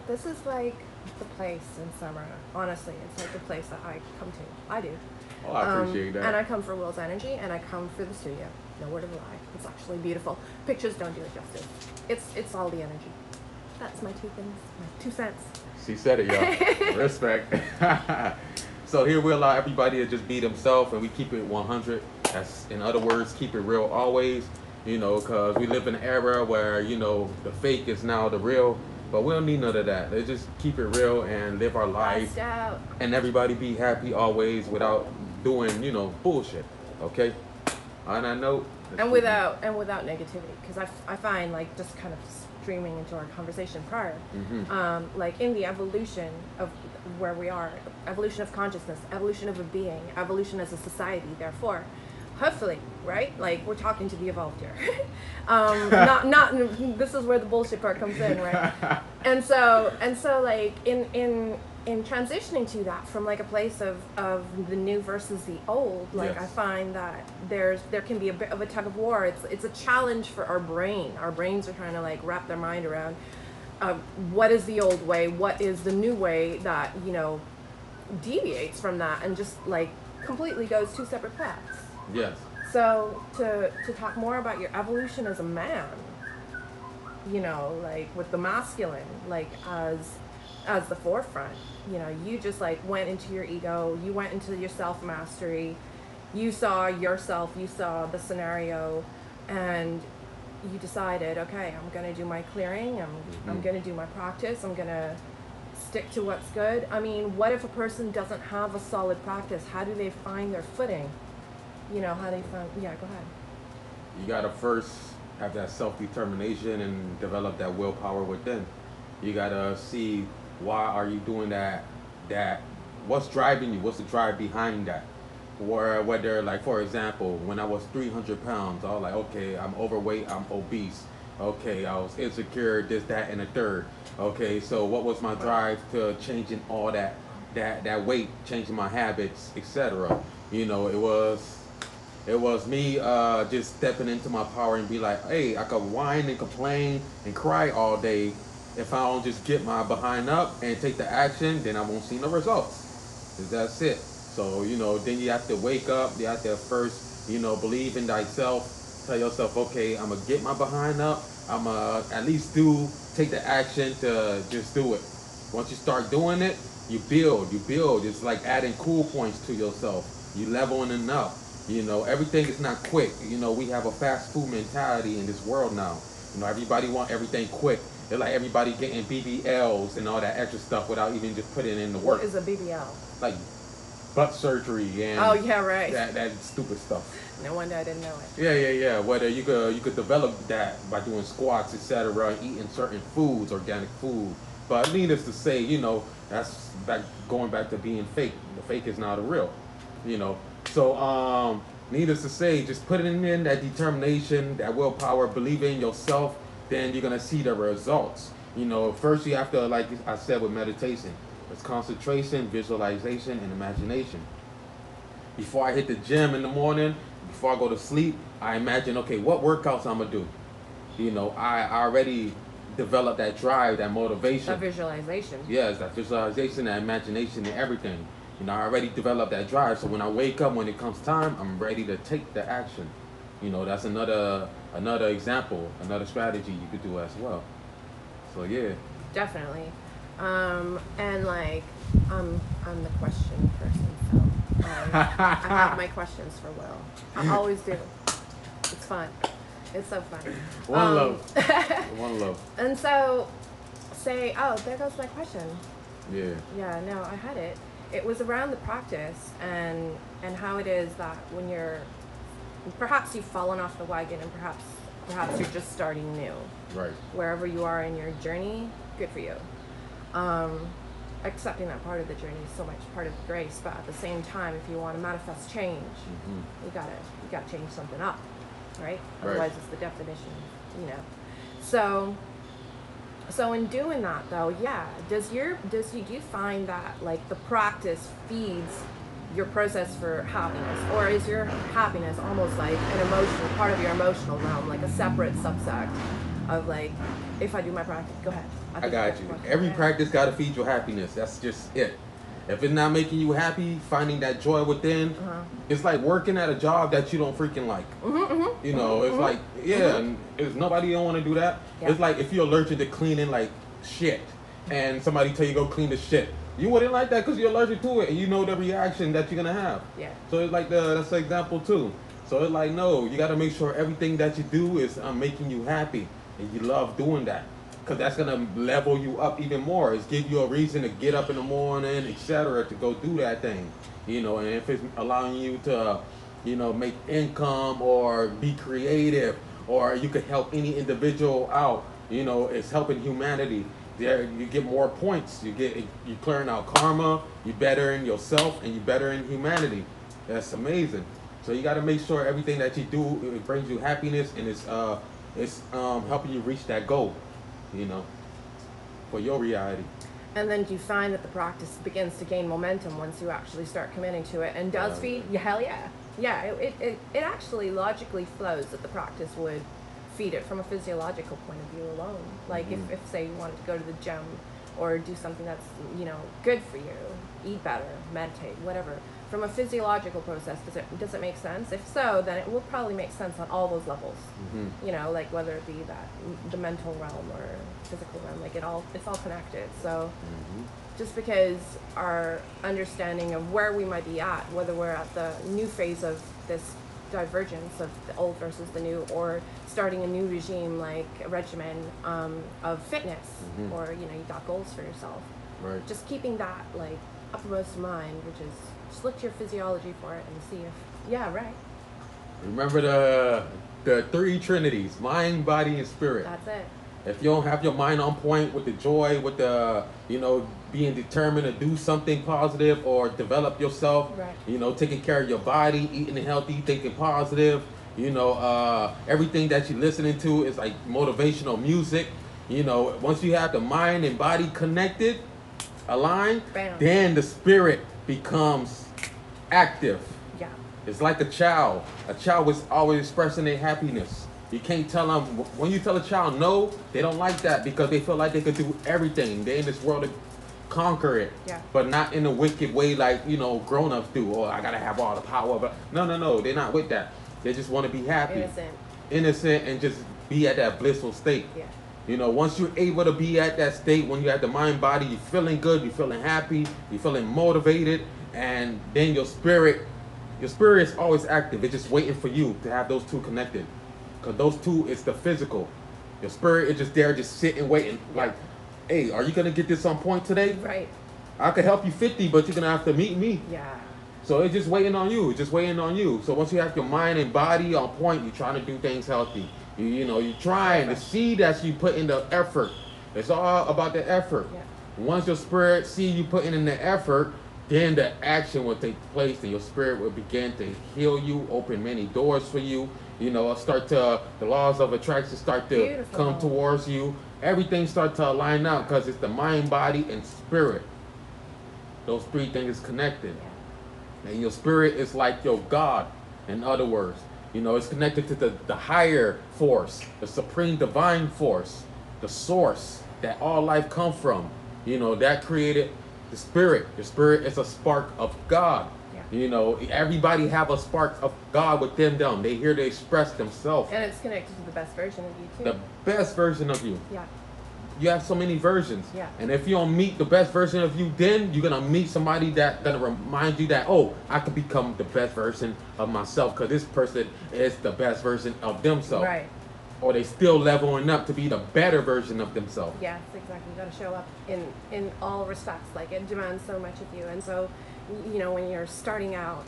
this is like the place in summer. Honestly, it's like the place that I come to. I do. Oh, I appreciate that. And I come for Will's energy, and I come for the studio. No word of a lie. It's actually beautiful. Pictures don't do it justice. It's all the energy. That's my two things. My 2 cents. She said it, y'all. Respect. So here we allow everybody to just be themselves, and we keep it 100. That's, in other words, keep it real always. You know, because we live in an era where, you know, the fake is now the real. But we don't need none of that. Let's just keep it real and live our life. Out. And everybody be happy always without doing, you know, bullshit. Okay? On that note. And without negativity. Because I find, like, just kind of streaming into our conversation prior, like in the evolution of where we are, evolution of consciousness, evolution of a being, evolution as a society, therefore, hopefully, right? Like, we're talking to the evolved here. Not this is where the bullshit part comes in, right? And so like in transitioning to that from like a place of the new versus the old, like yes. I find that there can be a bit of a tug of war. It's a challenge for our brain. Our brains are trying to like wrap their mind around what is the old way, what is the new way that, you know, deviates from that and just like completely goes two separate paths. Yes. So to talk more about your evolution as a man, you know, like with the masculine, like as the forefront, you know, you just like went into your ego, you went into your self-mastery, you saw yourself, you saw the scenario, and you decided, okay, I'm going to do my clearing, I'm going to do my practice, I'm going to stick to what's good. I mean, what if a person doesn't have a solid practice? How do they find their footing? You know, how they find, yeah, go ahead. You got to first have that self-determination and develop that willpower within. You got to see, why are you doing that, what's driving you, what's the drive behind that? Or whether, like, for example, when I was 300 pounds, I was like, okay, I'm overweight, I'm obese. Okay, I was insecure, this, that, and the third. Okay, so what was my drive to changing all that weight, changing my habits, etc.? You know, it was me just stepping into my power and be like, hey, I could whine and complain and cry all day. If I don't just get my behind up and take the action, then I won't see no results. 'Cause that's it. So, you know, then you have to wake up. You have to first, you know, believe in thyself. Tell yourself, okay, I'm going to get my behind up. I'm going to at least take the action to just do it. Once you start doing it, you build. It's like adding cool points to yourself. You leveling up. You know, everything is not quick. You know, we have a fast food mentality in this world now. You know, everybody want everything quick. They're like everybody getting BBLs and all that extra stuff without even just putting in the work. What is a BBL? Like butt surgery and oh yeah, right. That stupid stuff. No wonder I didn't know it. Yeah. Whether you could develop that by doing squats, etc., eating certain foods, organic food. But needless to say, you know, that's going back to being fake. The fake is not the real. You know. So needless to say, just putting in that determination, that willpower, believe in yourself, then you're gonna see the results. You know, first you have to, like I said with meditation, it's concentration, visualization, and imagination. Before I hit the gym in the morning, before I go to sleep, I imagine, okay, what workouts I'm gonna do. You know, I already developed that drive, that motivation. That visualization. Yes, that visualization, that imagination, and everything. You know, I already developed that drive, so when I wake up, when it comes time, I'm ready to take the action. You know, that's another example, another strategy you could do as well. So yeah. Definitely. And like, I'm the question person, so I have my questions for Will. I always do. It's fun. It's so fun. One love. One love. And so, say, oh, there goes my question. Yeah. Yeah, no, I had it. It was around the practice and how it is that when you're, perhaps you've fallen off the wagon and perhaps you're just starting new. Right. Wherever you are in your journey, good for you. Accepting that part of the journey is so much part of grace, but at the same time, if you want to manifest change, you gotta change something up, right? Otherwise, it's the definition, you know. So in doing that, though, yeah, do you find that like the practice feeds your process for happiness, or is your happiness almost like an emotional part of your emotional realm, like a separate subsect of like, if I do my practice, go ahead. I got you. Every practice got to feed your happiness. That's just it. If it's not making you happy, finding that joy within, it's like working at a job that you don't freaking like. You know, it's like, and it's nobody don't want to do that. Yeah. It's like if you're allergic to cleaning like shit, and somebody tell you go clean the shit, you wouldn't like that because you're allergic to it, and you know the reaction that you're gonna have. Yeah. So it's like that's the example too. So it's like, no, you got to make sure everything that you do is making you happy, and you love doing that. Because that's going to level you up even more. It's give you a reason to get up in the morning, etc., to go do that thing. You know, and if it's allowing you to, you know, make income or be creative, or you could help any individual out, you know, it's helping humanity. There, you get more points. You clearing out karma, you bettering yourself, and you bettering humanity. That's amazing. So you got to make sure everything that you do, it brings you happiness, and it's helping you reach that goal. You know, for your reality. And then do you find that the practice begins to gain momentum once you actually start committing to it and does feed? Yeah, hell yeah. Yeah, it actually logically flows that the practice would feed it from a physiological point of view alone. Like if say you wanted to go to the gym or do something that's, you know, good for you, eat better, meditate, whatever. From a physiological process, does it make sense? If so, then it will probably make sense on all those levels. You know, like whether it be the mental realm or physical realm, like it's all connected. So just because our understanding of where we might be at, whether we're at the new phase of this divergence of the old versus the new, or starting a new regime like a regimen of fitness, or you know, you got goals for yourself. Right. Just keeping that like uppermost in mind, which is just look to your physiology for it and see if remember the three trinities: mind, body, and spirit. That's it. If you don't have your mind on point with the joy, with the, you know, being determined to do something positive or develop yourself, you know, taking care of your body, eating healthy, thinking positive, you know, everything that you're listening to is like motivational music. You know, once you have the mind and body connected, aligned, then the spirit becomes active. Yeah. It's like a child. A child is always expressing their happiness. You can't tell them, when you tell a child no, they don't like that because they feel like they could do everything. They're in this world to conquer it, but not in a wicked way like, you know, grown-ups do. Oh, I gotta have all the power. But no, they're not with that. They just want to be happy, innocent, and just be at that blissful state. Yeah. You know, once you're able to be at that state, when you have the mind, body, you're feeling good, you're feeling happy, you're feeling motivated, and then your spirit is always active. It's just waiting for you to have those two connected. Because those two is the physical. Your spirit is just there, just sitting, waiting. Like, hey, are you going to get this on point today? Right. I could help you 50, but you're going to have to meet me. Yeah. So it's just waiting on you. It's just waiting on you. So once you have your mind and body on point, you're trying to do things healthy. You know, you're trying to see that you put in the effort. It's all about the effort. Yeah. Once your spirit see you putting in the effort, then the action will take place and your spirit will begin to heal you, open many doors for you. You know, the laws of attraction start to come towards you. Everything starts to align out because it's the mind, body, and spirit. Those three things connected. Yeah. And your spirit is like your God, in other words. You know, it's connected to the higher force, the supreme divine force, the source that all life comes from. You know, that created the spirit. The spirit is a spark of God. Yeah. You know, everybody have a spark of God within them. They here to express themselves. And it's connected to the best version of you too. The best version of you. Yeah. You have so many versions. Yeah. And if you don't meet the best version of you, then you're going to meet somebody that's going to remind you that, oh, I could become the best version of myself because this person is the best version of themselves. Right. Or they still leveling up to be the better version of themselves. Yes, exactly. You got to show up in all respects. Like, it demands so much of you. And so, you know, when you're starting out,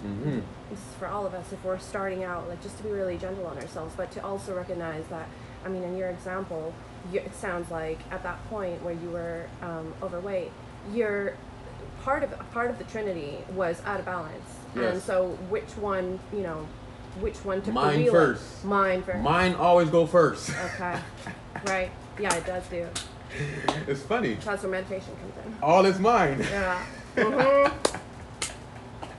this is for all of us, if we're starting out, like, just to be really gentle on ourselves, but to also recognize that, I mean, in your example, it sounds like at that point where you were overweight, you're part of the Trinity was out of balance. Yes. And so which one took the wheel? First. Mine first. Mine always go first. Okay. Right. Yeah, it does do. It's funny. That's where meditation comes in. All is mine. Yeah.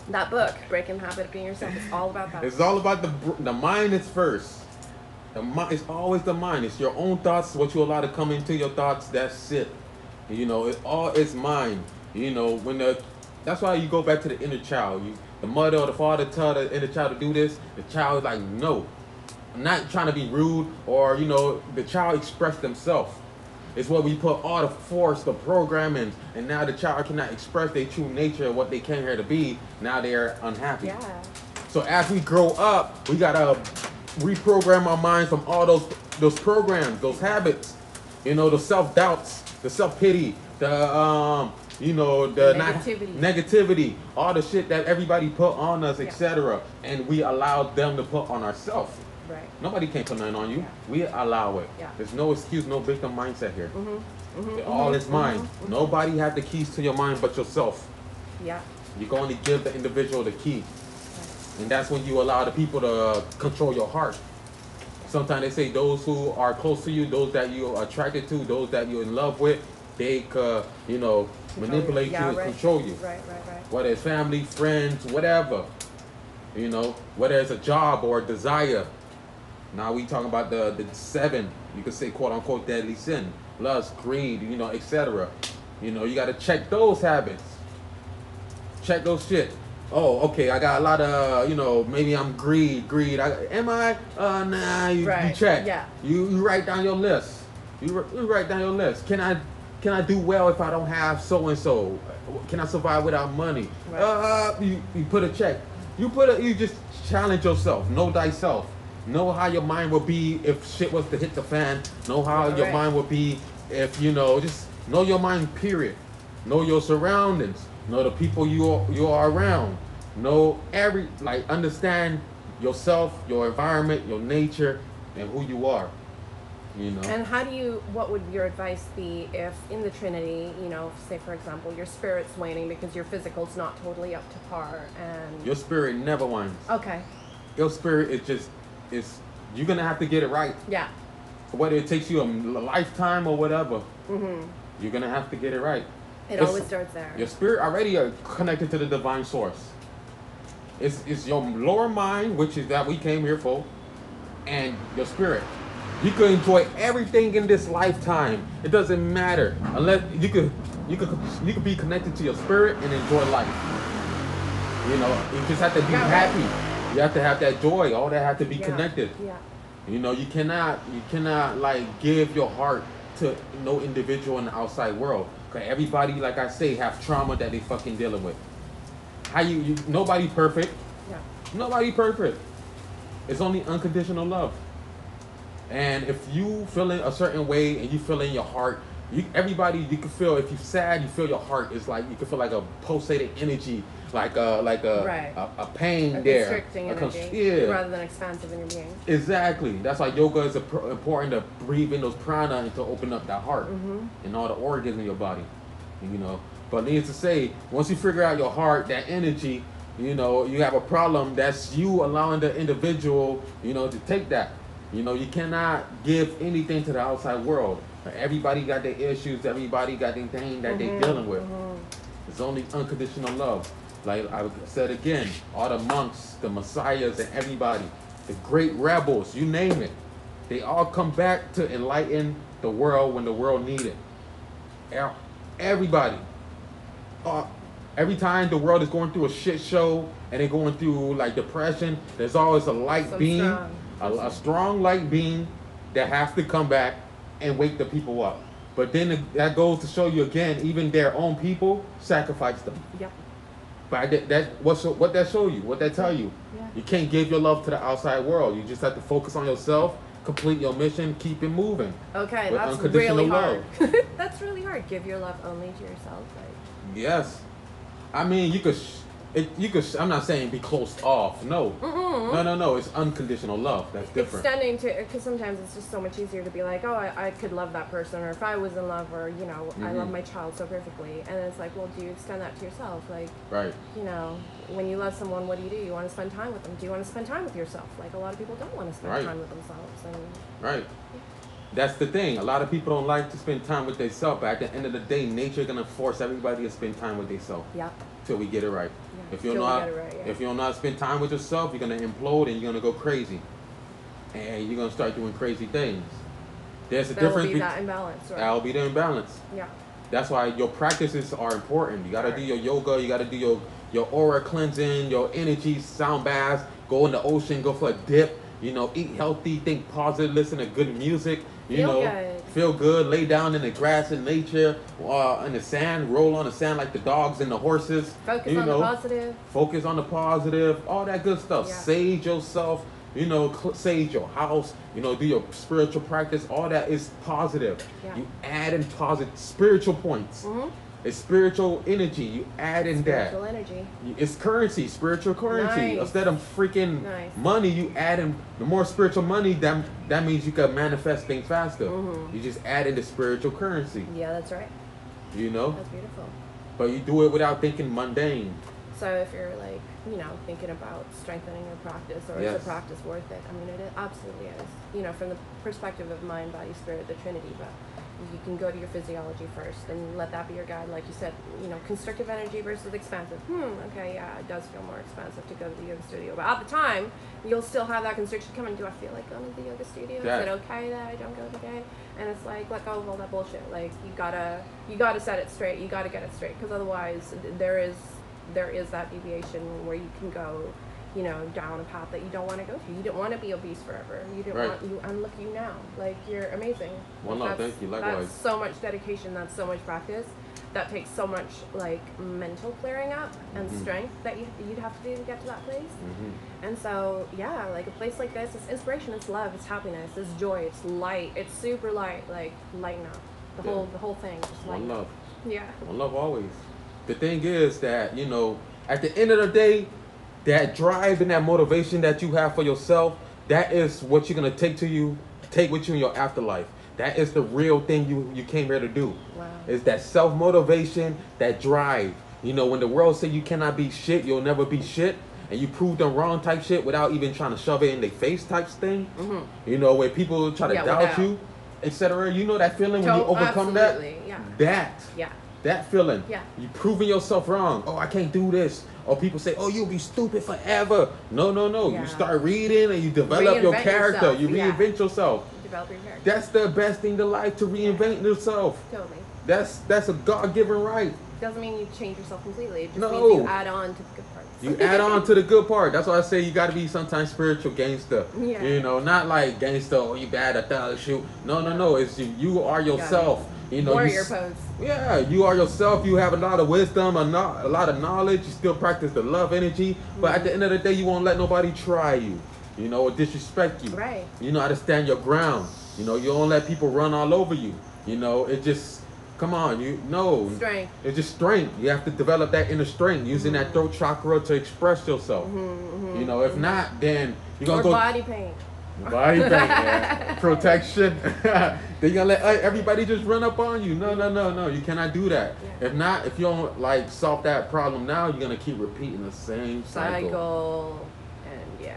That book, Breaking the Habit of Being Yourself, is all about that. It's all about the mind is first. The mind, it's always the mind. It's your own thoughts, what you allow to come into your thoughts. That's it. You know, it all is mind. You know, that's why you go back to the inner child. The mother or the father tell the inner child to do this. The child is like, no, I'm not trying to be rude, or the child express themselves. It's what we put all the force, the programming, and now the child cannot express their true nature, what they came here to be. Now they're unhappy. Yeah. So as we grow up, we gotta reprogram our minds from all those programs, those habits, the self-doubts, the self-pity, the negativity, all the shit that everybody put on us, etc. And we allow them to put on ourselves. Right. Nobody can put nothing on you. Yeah. We allow it. Yeah. There's no excuse, no victim mindset here. All is mine. Nobody have the keys to your mind but yourself. Yeah. You're going to give the individual the key. And that's when you allow the people to control your heart. Sometimes they say those who are close to you, those that you're attracted to, those that you're in love with, they could, manipulate you and control you. Right. Whether it's family, friends, whatever. Whether it's a job or a desire. Now we talking about the 7, you could say quote unquote deadly sin. Lust, greed, etc. You got to check those habits. Check those shit. Oh, okay, I got a lot of, maybe I'm greed. Am I? Nah, you check. Yeah. You write down your list. You write down your list. Can I do well if I don't have so-and-so? Can I survive without money? Right. You put a check. You just challenge yourself. Know thyself. Know how your mind will be if shit was to hit the fan. Know how your mind will be if, just know your mind, period. Know your surroundings. Know the people you are around. Know understand yourself, your environment, your nature, and who you are. And what would your advice be if in the Trinity, say for example, your spirit's waning because your physical's not totally up to par, and your spirit never wanes. Okay. Your spirit you're gonna have to get it right. Yeah. Whether it takes you a lifetime or whatever, you're gonna have to get it right. It always starts there. Your spirit already are connected to the divine source. It's your lower mind, which is that we came here for, and your spirit. You could enjoy everything in this lifetime. It doesn't matter unless you could be connected to your spirit and enjoy life. You just have to be happy. You have to have that joy. All that have to be connected. Yeah. You cannot give your heart to no individual in the outside world. Cause everybody, like I say, have trauma that they fucking dealing with. Nobody perfect. Yeah. Nobody perfect. It's only unconditional love. And if you feeling a certain way and you feel in your heart, you can feel, if you're sad, you feel your heart is like, you can feel like a pulsating energy, like a pain there. Constricting energy, rather than expansive in your being. Exactly. That's why yoga is important, to breathe in those prana and to open up that heart and all the organs in your body. But needless to say, once you figure out your heart, that energy, you have a problem. That's you allowing the individual, to take that. You cannot give anything to the outside world. Everybody got their issues. Everybody got their thing that they're dealing with. It's only unconditional love. Like I said again, all the monks, the messiahs, and everybody, the great rebels, you name it, they all come back to enlighten the world when the world needed. Everybody. Every time the world is going through a shit show and they're going through like depression, there's always a light beam. A strong light beam that has to come back and wake the people up. But then that goes to show you again, even their own people sacrifice them. Yep. But what that show you? What that tell you? Yeah. You can't give your love to the outside world. You just have to focus on yourself, complete your mission, keep it moving. Okay, that's really hard. That's really hard. Give your love only to yourself. Yes. I mean, you could. I'm not saying be closed off. No. No. It's unconditional love. That's different. Extending to, because sometimes it's just so much easier to be like, oh, I could love that person, or if I was in love, or I love my child so perfectly, and it's like, well, do you extend that to yourself? Like, right. When you love someone, what do? You want to spend time with them? Do you want to spend time with yourself? Like, a lot of people don't want to spend time with themselves. Right. That's the thing. A lot of people don't like to spend time with themselves, but at the end of the day, nature gonna force everybody to spend time with themselves. Yeah. Till we get it right. Yeah. If you're not spend time with yourself, you're gonna implode and you're gonna go crazy. and you're gonna start doing crazy things. There's a There will difference. be that imbalance, right? That'll be the imbalance. Yeah. That's why your practices are important. You gotta do your yoga. You gotta do your aura cleansing, your energy, sound baths. Go in the ocean. Go for a dip. You know, eat healthy, think positive, listen to good music. Feel good. Lay down in the grass in nature, in the sand. Roll on the sand like the dogs and the horses. Focus on the positive. Focus on the positive. All that good stuff. Yeah. Sage yourself. Sage your house. Do your spiritual practice. All that is positive. Yeah. You add in positive spiritual points. Mm-hmm. It's spiritual energy. You add in spiritual that. energy. It's currency, spiritual currency. Nice. Instead of freaking money, you add in the more spiritual money. That means you can manifest things faster. Mm-hmm. You just add in the spiritual currency. Yeah, that's right. That's beautiful. But you do it without thinking mundane. So if you're thinking about strengthening your practice, or is the practice worth it? I mean, it absolutely is. From the perspective of mind, body, spirit, the Trinity, but you can go to your physiology first and let that be your guide. Like you said, constrictive energy versus expansive. Okay, yeah, it does feel more expansive to go to the yoga studio. But at the time, you'll still have that constriction coming. Do I feel like going to the yoga studio? Is it okay that I don't go today? And it's like, let go of all that bullshit. Like, you gotta set it straight. You gotta get it straight, because otherwise there is that deviation where you can go, down a path that you don't want to go to. You don't want to be obese forever. You don't want you. And look at you now. Like, you're amazing. Well, no, thank you. Likewise. That's so much dedication. That's so much practice. That takes so much mental clearing up and strength that you'd have to do to get to that place. Mm-hmm. And so a place like this, it's inspiration, it's love, it's happiness, it's joy, it's light, it's super light. Like, lighten up the whole thing. Just lighten up. Yeah. One love always. The thing is that at the end of the day, that drive and that motivation that you have for yourself, that is what you're gonna take with you in your afterlife. That is the real thing you came here to do. Wow. Is that self-motivation, that drive. When the world say you cannot be shit, you'll never be shit, and you prove them wrong type shit without even trying to shove it in their face type thing. Mm-hmm. Where people try to doubt you, etc. That feeling when you overcome that feeling. Yeah. You proving yourself wrong. Oh, I can't do this. Or people say, oh, you'll be stupid forever. No. Yeah. You start reading and you develop your character. You reinvent yourself. Develop your character. That's the best thing to life, to reinvent yourself. Totally. That's a God-given right. Doesn't mean you change yourself completely. It just means you add on to the good parts. You add on to the good part. That's why I say you got to be sometimes spiritual gangster. Yeah. Not like gangster, oh, you bad at thug shoot. No. It's you are yourself. Warrior pose. Yeah, you are yourself. You have a lot of wisdom, a lot of knowledge. You still practice the love energy. But at the end of the day, you won't let nobody try you, or disrespect you. Right. You know how to stand your ground. You don't let people run all over you. It just, come on, Strength. It's just strength. You have to develop that inner strength, using that throat chakra to express yourself. If not, then you're going to go. Body pain. Body pain, yeah. Protection. Then you're gonna let everybody just run up on you. No. You cannot do that. Yeah. If not, if you don't solve that problem now, you're gonna keep repeating the same cycle. And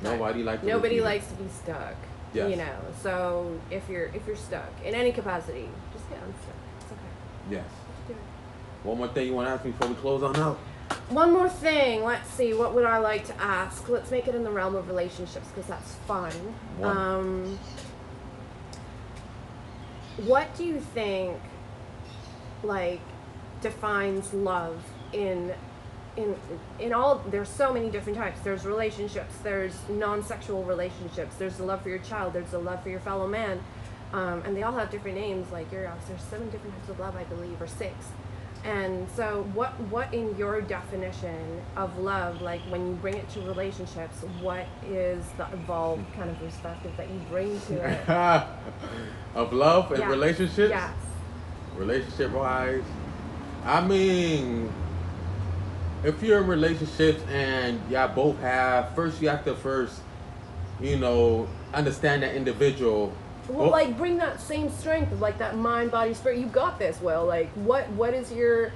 nobody likes to be stuck. Yes. So if you're stuck in any capacity, just get unstuck. It's okay. Yes. Just do it. One more thing you want to ask me before we close on out? One more thing. Let's see. What would I like to ask? Let's make it in the realm of relationships, because that's fun. What do you think, defines love in all? There's so many different types. There's relationships. There's non-sexual relationships. There's the love for your child. There's the love for your fellow man, and they all have different names. There's 7 different types of love, I believe, or 6. And so what in your definition of love, when you bring it to relationships, what is the evolved kind of perspective that you bring to it? Of love and relationships? Yes. Relationship-wise, I mean, if you're in relationships and y'all both you have to understand that individual. Well, bring that same strength of that mind, body, spirit. You got this. Well, what is your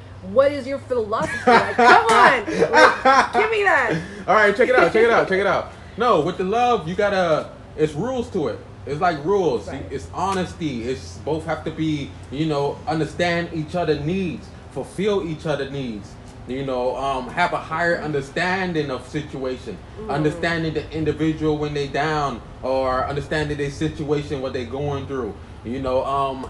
philosophy? Come on, give me that. All right, check it out. No, with the love, it's rules to it. It's like rules. Right. It's honesty. It's both have to be, understand each other's needs, fulfill each other's needs. You know, have a higher understanding of situation, understanding the individual when they down, or understanding their situation, what they going through. You know,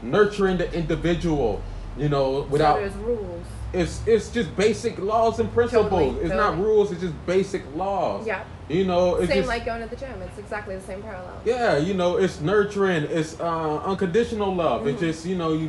nurturing the individual. You know, without so there's rules. It's just basic laws and principles. Totally, it's not rules. It's just basic laws. Yeah. You know, it's same just, like going to the gym. It's exactly the same parallel. Yeah, you know, it's nurturing. It's unconditional love. It's just, you know, you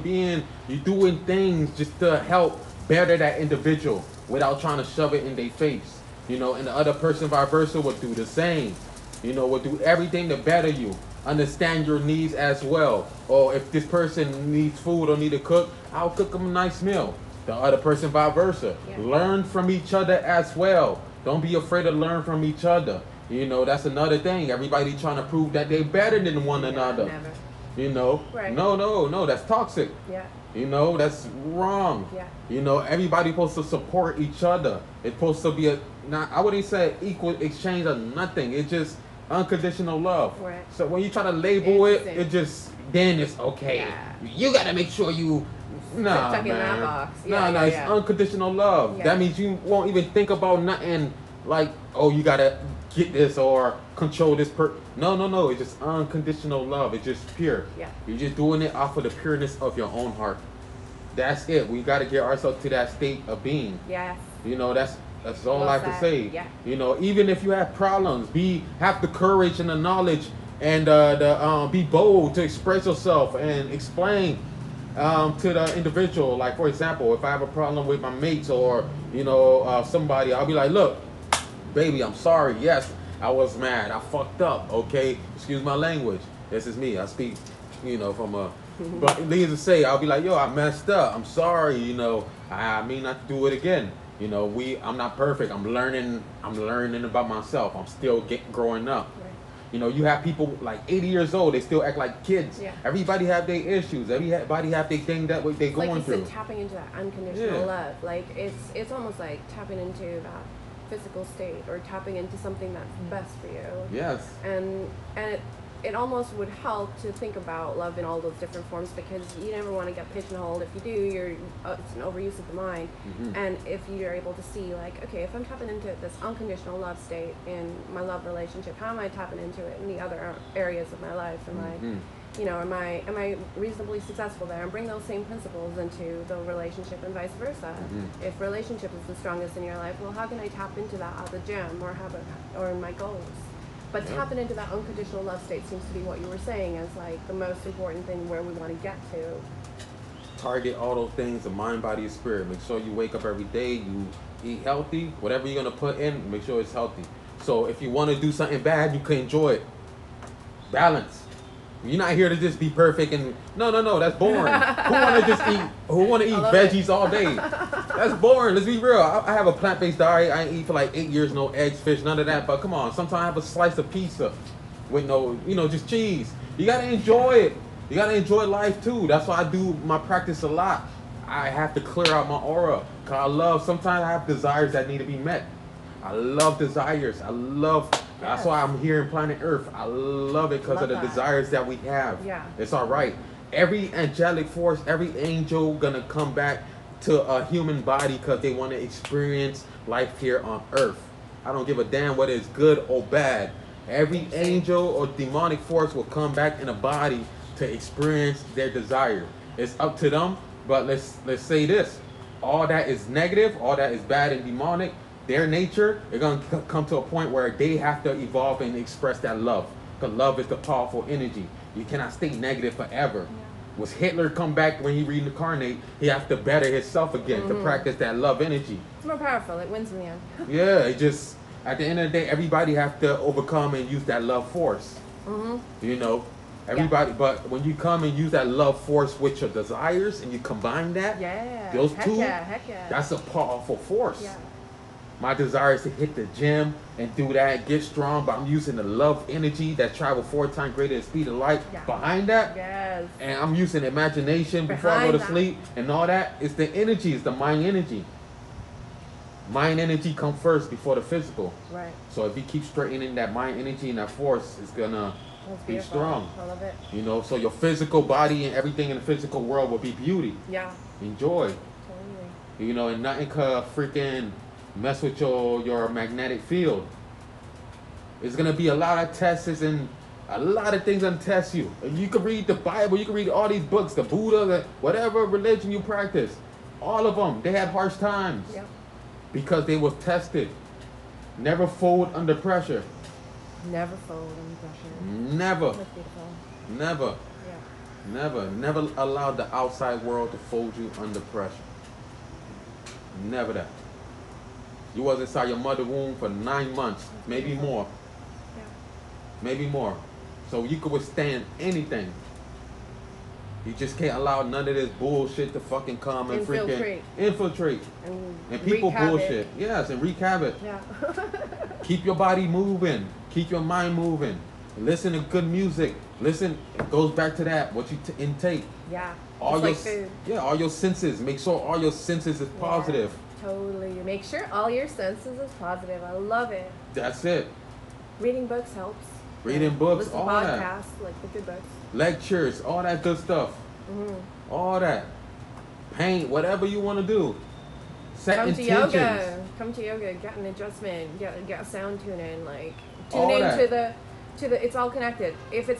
doing things just to help better that individual without trying to shove it in their face. You know, and the other person, vice versa, will do the same. You know, will do everything to better you. Understand your needs as well. Or if this person needs food or need to cook, I'll cook them a nice meal. The other person, vice versa. Yeah. Learn from each other as well. Don't be afraid to learn from each other. You know, that's another thing. Everybody trying to prove that they're better than one another. Never. You know, right. No, that's toxic. Yeah. You know, that's wrong. Yeah. You know, everybody supposed to support each other. It's supposed to be I wouldn't say equal exchange or nothing. It's just unconditional love. Right. So when you try to label it just then it's okay. Yeah. You gotta make sure you. Nah, Check in man. that box. Nah, it's unconditional love. Yeah. That means you won't even think about nothing like, oh, you gotta get this or control this No. It's just unconditional love. It's just pure. Yeah. You're just doing it off of the pureness of your own heart. That's it. We gotta get ourselves to that state of being. Yes. You know, that's all Well I can said. say. Yeah. You know, even if you have problems, have the courage and the knowledge and be bold to express yourself and explain to the individual. Like, for example, if I have a problem with my mates or, you know, somebody, I'll be like, look, baby, I'm sorry. Yes, I was mad. I fucked up. Okay, excuse my language. This is me. I speak, you know, from a. But needless to say, I'll be like, yo, I messed up. I'm sorry. You know, I mean not to do it again. You know, I'm not perfect. I'm learning about myself. I'm still growing up. Right. You know, you have people like 80 years old. They still act like kids. Yeah. Everybody have their issues. Everybody have their thing that they're going like you through. said, tapping into that unconditional love. Like it's almost like tapping into that physical state or tapping into something that's best for you. Yes. And it almost would help to think about love in all those different forms, because you never want to get pigeonholed. If you do, it's an overuse of the mind. And if you're able to see, like, okay, if I'm tapping into this unconditional love state in my love relationship, how am I tapping into it in the other areas of my life? Am I reasonably successful there? And bring those same principles into the relationship and vice versa. If relationship is the strongest in your life, well, how can I tap into that at the gym or in my goals? But tapping into that unconditional love state seems to be what you were saying is like the most important thing where we want to get to. Target all those things, the mind, body, and spirit. Make sure you wake up every day, you eat healthy. Whatever you're going to put in, make sure it's healthy. So if you want to do something bad, you can enjoy it. Balance. You're not here to just be perfect and no, that's boring. Who want to eat veggies all day? That's boring. Let's be real. I have a plant-based diet. I ain't eat for like 8 years, no eggs, fish, none of that. But come on, sometimes I have a slice of pizza with no, just cheese. You gotta enjoy it. You gotta enjoy life too. That's why I do my practice a lot. I have to clear out my aura. Sometimes I have desires that need to be met. I love desires. That's why I'm here in planet Earth. I love it because of the desires that we have. Yeah. It's all right. Every angelic force, every angel gonna come back to a human body because they want to experience life here on Earth. I don't give a damn whether it's good or bad. Every angel or demonic force will come back in a body to experience their desire. It's up to them. But let's say this: all that is negative, all that is bad and demonic, their nature, they're going to come to a point where they have to evolve and express that love. Because love is the powerful energy. You cannot stay negative forever. Yeah. Was Hitler come back when he reincarnate, he has to better himself again to practice that love energy. It's more powerful. It wins in the end. Yeah, it just, at the end of the day, everybody have to overcome and use that love force. You know, everybody. Yeah. But when you come and use that love force with your desires and you combine that, those two, that's a powerful force. Yeah. My desire is to hit the gym and do that, get strong, but I'm using the love energy that travels 4 times greater than the speed of light behind that. Yes. And I'm using imagination before I go to sleep and all that. It's the energy, it's the mind energy. Mind energy comes first before the physical. Right. So if you keep straightening that mind energy and that force, it's gonna be strong. I love it. You know, so your physical body and everything in the physical world will be beauty. Yeah. Enjoy. Totally. You know, and nothing could freaking mess with your magnetic field. It's gonna be a lot of tests and a lot of things gonna test you. You can read the Bible, you can read all these books, the Buddha, whatever religion you practice. All of them, they had harsh times. Yep. Because they was tested. Never fold under pressure. Never fold under pressure. Never. That's beautiful. Never. Yeah. Never allow the outside world to fold you under pressure. Never that. You was inside your mother womb for 9 months, maybe more. Yeah. Maybe more. So you could withstand anything. You just can't allow none of this bullshit to fucking come and freaking infiltrate. And people bullshit. Yes, and wreak havoc. Yeah. Keep your body moving. Keep your mind moving. Listen to good music. Listen, it goes back to that, what you intake. Yeah. All your like food. Yeah, all your senses. Make sure all your senses is positive. Yeah, totally. Make sure all your senses is positive. I love it. That's it. Reading books helps. Reading books, listen all podcasts, that. like the good books. Lectures, all that good stuff. Mm-hmm. All that. Paint, whatever you want to do. Set Come intentions. to yoga. Come to yoga. Get an adjustment. Get a sound tune in. Like tune all into that. the. It's all connected. If it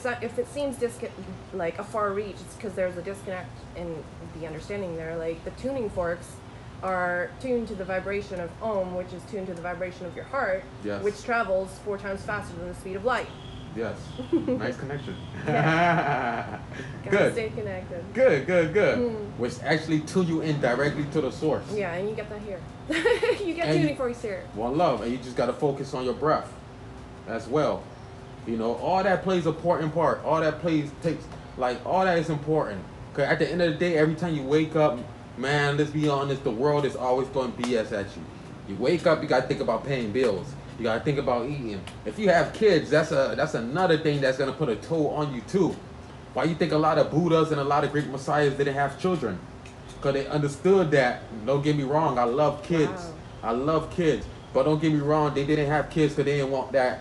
seems like a far reach, it's because there's a disconnect in the understanding there. Like the tuning forks are tuned to the vibration of Om, which is tuned to the vibration of your heart, yes. which travels 4 times faster than the speed of light. Yes. Nice connection. Good. Gotta stay connected. Good. Which actually tune you in directly to the source. Yeah, and you get that here. You get tuning forks here. One love, and you just gotta focus on your breath as well. You know, all that plays an important part. All that is important. Cause at the end of the day, every time you wake up, man, let's be honest, the world is always going BS at you. You wake up, you gotta think about paying bills. You gotta think about eating. If you have kids, that's another thing that's gonna put a toll on you too. Why you think a lot of Buddhas and a lot of great messiahs didn't have children? Because they understood that. Don't get me wrong, I love kids. Wow. I love kids. But don't get me wrong, they didn't have kids because they didn't want that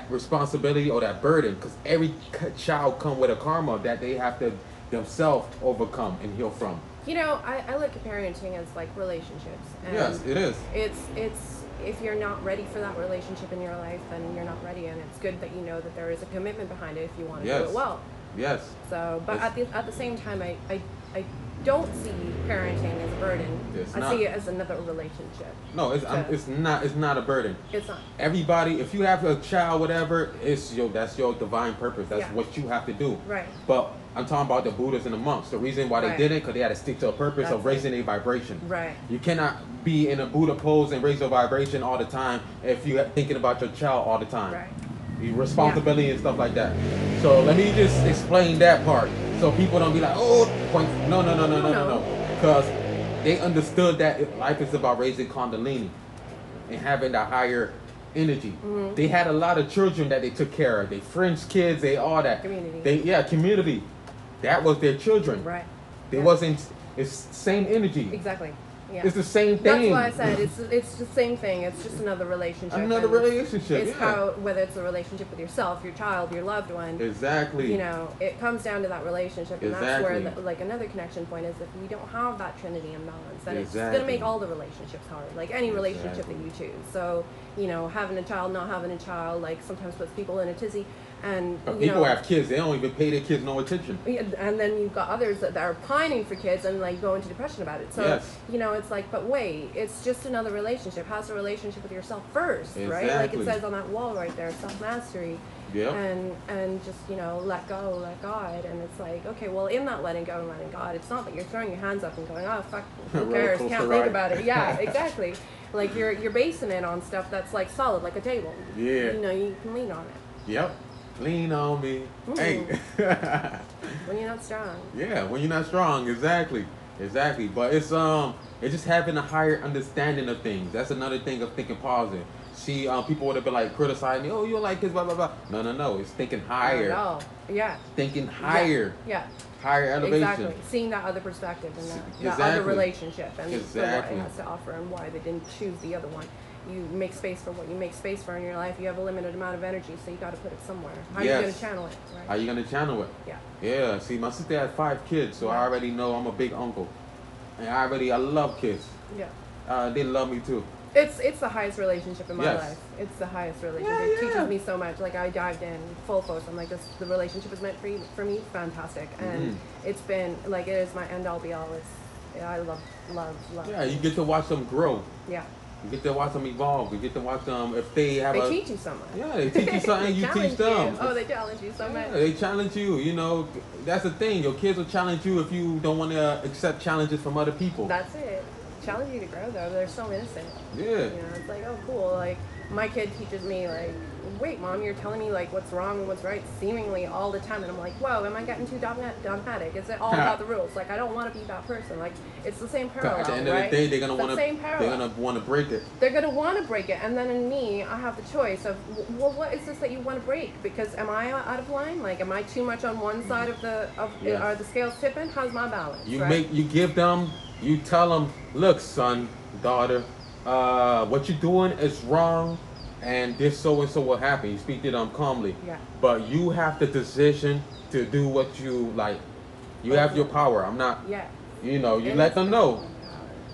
responsibility or that burden. Because every child come with a karma that they have to themselves overcome and heal from. You know, I look at parenting as like relationships. And yes, it is. It's if you're not ready for that relationship in your life, then you're not ready, and it's good that you know that there is a commitment behind it if you want to do it well. Yes. So, but at the same time, I don't see parenting as a burden. I see it as another relationship. No, it's not a burden. It's not. Everybody, if you have a child, whatever, that's your divine purpose. That's what you have to do. Right. But I'm talking about the Buddhists and the monks. The reason why they did it, because they had to stick to a purpose of raising a vibration. Right. You cannot be in a Buddha pose and raise your vibration all the time if you're thinking about your child all the time. Right. Your responsibility and stuff like that. So let me just explain that part, so people don't be like, oh, no. Because they understood that life is about raising Kundalini and having the higher energy. Mm-hmm. They had a lot of children that they took care of. They French kids, they all that. Community. Community. That was their children. Right. They wasn't. It's same energy. Exactly. Yeah. It's the same thing. That's why I said it's the same thing. It's just another relationship. Another relationship. It's how, whether it's a relationship with yourself, your child, your loved one. Exactly. You know, it comes down to that relationship, and that's where another connection point is. If you don't have that Trinity imbalance, then it's going to make all the relationships hard. Like any relationship that you choose. So, you know, having a child, not having a child, like sometimes puts people in a tizzy. And people have kids, they don't even pay their kids no attention. And then you've got others that are pining for kids and like go into depression about it. So you know, it's like, but wait, it's just another relationship. How's the relationship with yourself first, right? Like it says on that wall right there, self-mastery. Yeah. And just, you know, let go, let God. And it's like, okay, well, in that letting go and letting God, it's not that you're throwing your hands up and going, oh fuck, who cares? Can't think about it. Yeah, exactly. Like you're basing it on stuff that's like solid, like a table. Yeah. You know, you can lean on it. Yep. Lean on me. Mm. Hey. When you're not strong. Yeah, when you're not strong, exactly. But it's just having a higher understanding of things. That's another thing of thinking positive. See, people would have been like criticizing me, oh, you don't like kids, blah blah blah. No, it's thinking higher. No. Yeah. Thinking higher. Yeah. Higher elevation. Exactly. Seeing that other perspective and that other relationship and what it has to offer and why they didn't choose the other one. You make space for what you make space for in your life. You have a limited amount of energy, so you got to put it somewhere. How are you going to channel it? Right? How are you going to channel it? Yeah. Yeah. See, my sister had 5 kids, so I already know I'm a big uncle, and I love kids. Yeah. They love me too. It's the highest relationship in my Yes. life. It's the highest relationship. Yeah, It yeah. teaches me so much. Like I dived in full force. I'm like, this the relationship is meant for me. Fantastic, and it's been like it is my end all be all. I love. Yeah, you get to watch them grow. Yeah. You get to watch them evolve. You get to watch them if they have They teach you so much. Yeah, they teach you something. You teach them. You. Oh, they challenge you so much. Yeah, they challenge you. You know, that's the thing. Your kids will challenge you if you don't want to accept challenges from other people. That's it. Challenge you to grow though. They're so innocent. Yeah. You know, it's like, oh, cool. Like my kid teaches me like, wait, mom, you're telling me like what's wrong and what's right seemingly all the time, and I'm like, whoa, am I getting too dogmatic? Is it all about the rules? Like I don't want to be that person. Like it's the same parallel. At the end of right? the day, they're gonna want to. They're gonna want to break it. They're gonna want to break it, and then in me, I have the choice of, well, what is this that you want to break? Because am I out of line? Like, am I too much on one side of Yes. are the scales tipping? How's my balance? You give them. You tell them, look, son, daughter, what you're doing is wrong, and this so and so will happen. You speak to them calmly. Yeah. But you have the decision to do what you like. You have your power. I'm not. Yeah. You know, you let them know.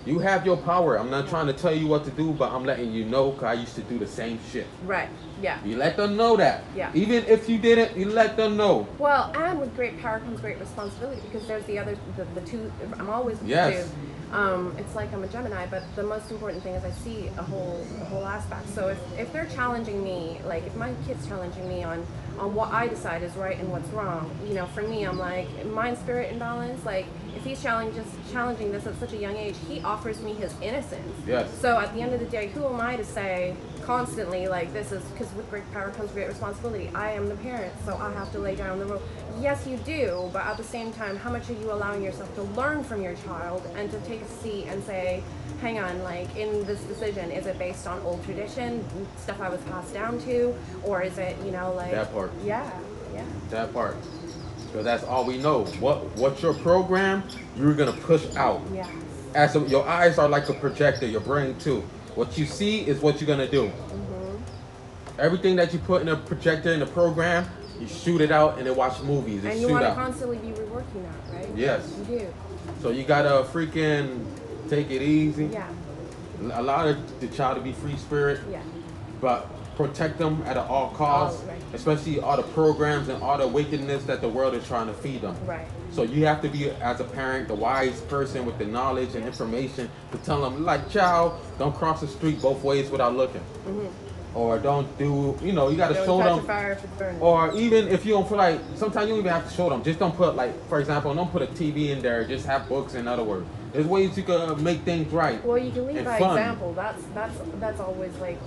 You have your power. I'm not trying to tell you what to do, but I'm letting you know because I used to do the same shit. Right. Yeah. You let them know that. Yeah. Even if you didn't, you let them know. Well, and with great power comes great responsibility, because there's the two. I'm always with Yes. the two. It's like I'm a Gemini, but the most important thing is I see a whole aspect. So if they're challenging me, like if my kid's challenging me on what I decide is right and what's wrong, you know, for me, I'm like, mind, spirit, and balance. Like if he's challenging this at such a young age, he offers me his innocence. Yes. So at the end of the day, who am I to say constantly like this is, because with great power comes great responsibility. I am the parent, so I have to lay down the rule. Yes, you do, but at the same time, how much are you allowing yourself to learn from your child and to take a seat and say, hang on, like in this decision, is it based on old tradition, stuff I was passed down to, or is it, you know, like That part. Yeah. That part. Because that's all we know. What's your program, you're going to push out. Yeah. Your eyes are like a projector, your brain too. What you see is what you're going to do. Everything that you put in a projector in a program, you shoot it out and then watch movies. And you want to constantly be reworking that, right? Yes. You do. So you got to freaking take it easy. Yeah. Allow the child to be free spirit. Yeah. But protect them at all costs, right. especially all the programs and all the wickedness that the world is trying to feed them. Right. So you have to be, as a parent, the wise person with the knowledge and information to tell them, like, child, don't cross the street both ways without looking. Or don't do, you know, you got to show touch them. a fire if it's burning. Or even if you don't feel like, sometimes you don't even have to show them. Just don't put, like, for example, don't put a TV in there. Just have books, in other words. There's ways you can make things right. Well, you can lead by fun. example. That's always like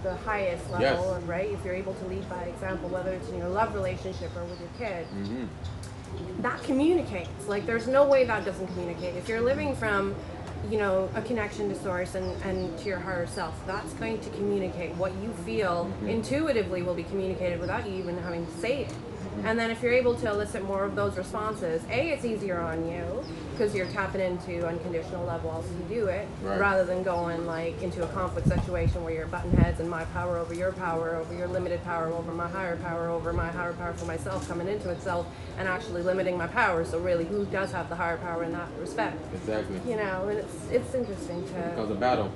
the highest level, Yes. right? If you're able to lead by example, whether it's in your love relationship or with your kid, that communicates. Like, there's no way that doesn't communicate. If you're living from, you know, a connection to source and to your higher self, that's going to communicate. What you feel intuitively will be communicated without you even having to say it. And then if you're able to elicit more of those responses, it's easier on you because you're tapping into unconditional love whilst you do it, Right. rather than going like into a conflict situation where you're butting heads and my power over your limited power over my higher power for myself coming into itself and actually limiting my power. So really, who does have the higher power in that respect? Exactly. You know, and it's interesting to. It becomes a battle.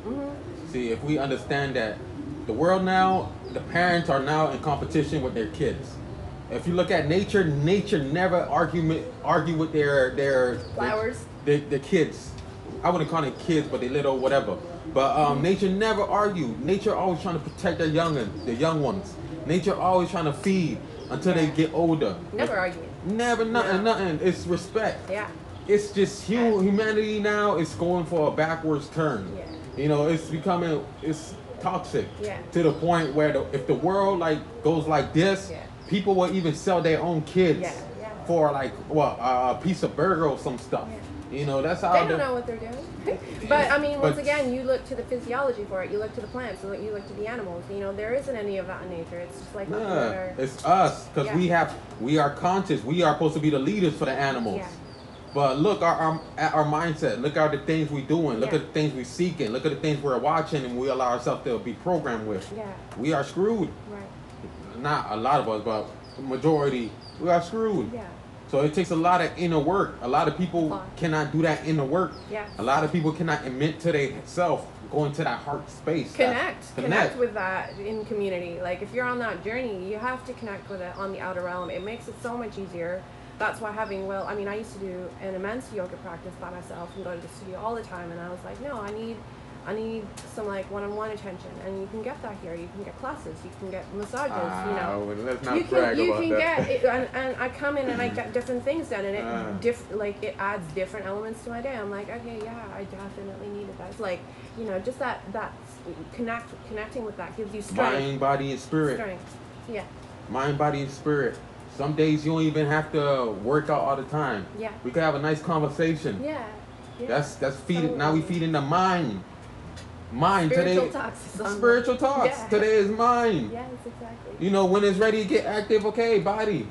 See, if we understand that the world now, the parents are now in competition with their kids. If you look at nature never argue with their Flowers. The kids. I wouldn't call them kids, but they little whatever. But nature never argue. Nature always trying to protect their young ones. Nature always trying to feed until they get older. Never arguing. Never nothing. It's respect. Yeah. It's just humanity now is going for a backwards turn. Yeah. You know, it's toxic. Yeah. To the point where if the world like goes like this, people will even sell their own kids for like a piece of burger or some stuff. You know, that's how they don't know what they're doing. But I mean, once again, you look to the physiology for it. You look to the plants. You look to the animals. You know, there isn't any of that in nature. It's just like it's us because we are conscious. We are supposed to be the leaders for the animals. Yeah. But look at our mindset. Look at the things we're doing. Look at the things we're seeking. Look at the things we're watching, and we allow ourselves to be programmed with. Yeah. We are screwed. Right. Not a lot of us, but the majority, we are screwed. Yeah. So it takes a lot of inner work. A lot of people cannot do that inner work. Yeah. A lot of people cannot admit to their self, go into that heart space. Connect with that in community. Like if you're on that journey, you have to connect with it on the outer realm. It makes it so much easier. That's why having I mean, I used to do an immense yoga practice by myself and go to the studio all the time, and I was like, no, I need some like one-on-one attention, and you can get that here. You can get classes, you can get massages, let's not brag about that. Get it, and I come in and I get different things done, and it it adds different elements to my day. I'm like, okay, yeah, I definitely needed that. It's like, just that connecting with that gives you strength. Mind, body, and spirit. Strength. Yeah. Mind, body, and spirit. Some days you don't even have to work out all the time. Yeah. We can have a nice conversation. Yeah. That's feeding. Totally. Now we feeding the mind. Spiritual today. Talks. Spiritual talks. Yeah. Today is mind. Yes, exactly. When it's ready to get active, okay, body.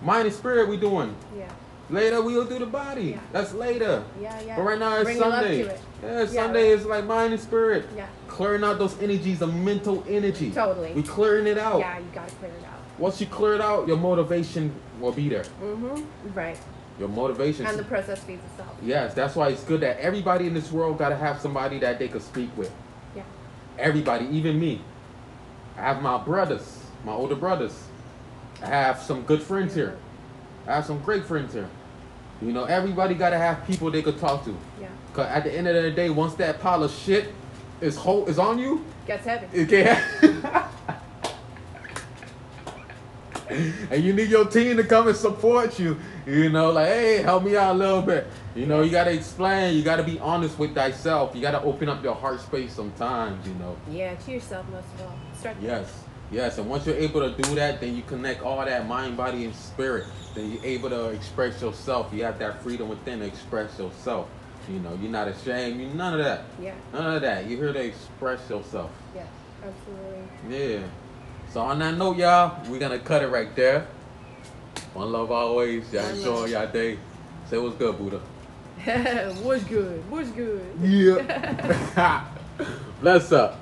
Mind and spirit we doing. Yeah. Later we'll do the body. Yeah. That's later. Yeah. But right now it's Sunday. Love to it. Yeah, Sunday is like mind and spirit. Yeah. Clearing out those energies, the mental energy. Totally. We clearing it out. Yeah, you gotta clear it out. Once you clear it out, your motivation will be there. Right. Your motivation. And the process feeds itself. Yes, that's why it's good that everybody in this world got to have somebody that they could speak with. Yeah. Everybody, even me. I have my brothers, my older brothers. I have some good friends here. I have some great friends here. Everybody got to have people they could talk to. Yeah. Because at the end of the day, once that pile of shit is on you, gets heavy. It can't. And you need your team to come and support you. Like, hey, help me out a little bit. You got to explain. You got to be honest with thyself. You got to open up your heart space sometimes, Yeah, to yourself most of all. Yes. And once you're able to do that, then you connect all that mind, body, and spirit. Then you're able to express yourself. You have that freedom within to express yourself. You're not ashamed. None of that. Yeah. None of that. You're here to express yourself. Yeah, absolutely. Yeah. So on that note, y'all, we're going to cut it right there. One love always. Y'all enjoy y'all day. Say what's good, Buddha. What's good? Yeah. Bless up.